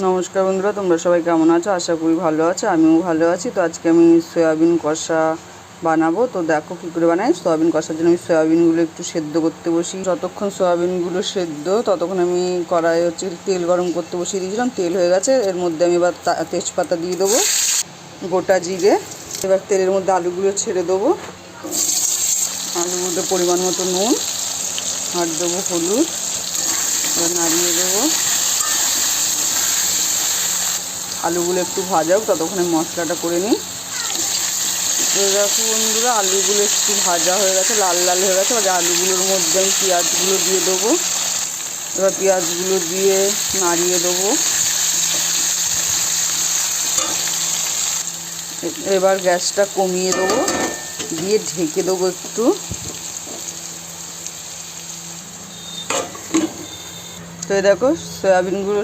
নমস্কার বন্ধুরা, তোমরা সবাই কেমন আছো? আশা করি ভালো আছো, আমিও ভালো আছি। তো আজকে আমি সয়াবিন কষা বানাবো। তো দেখো কী করে বানাই। সয়াবিন কষার জন্য আমি সয়াবিনগুলো একটু সেদ্ধ করতে বসি। যতক্ষণ সয়াবিনগুলো সেদ্ধ ততক্ষণ আমি কড়াই তেল গরম করতে বসিয়ে দিয়েছিলাম। তেল হয়ে গেছে, এর মধ্যে আমি এবার তেজপাতা দিয়ে দেবো, গোটা জিরে। এবার তেলের মধ্যে আলুগুলো ছেড়ে দেবো। আলুর মধ্যে পরিমাণ মতো নুন আর দেবো হলুদ। এবার নাড়িয়ে দেবো। আলুগুলো একটু ভাজা হোক, ততক্ষণে মশলাটা করে নিই। দেখো বন্ধুরা, আলুগুলো একটু ভাজা হয়ে গেছে, লাল লাল হয়ে গেছে। এবার আলুগুলোর মধ্যে আমি পেঁয়াজগুলো দিয়ে দেবো। এবার পেঁয়াজগুলো দিয়ে নাড়িয়ে দেবো। এবার গ্যাসটা কমিয়ে দেবো, দিয়ে ঢেকে দেবো একটু। তো দেখো সয়াবিনগুলো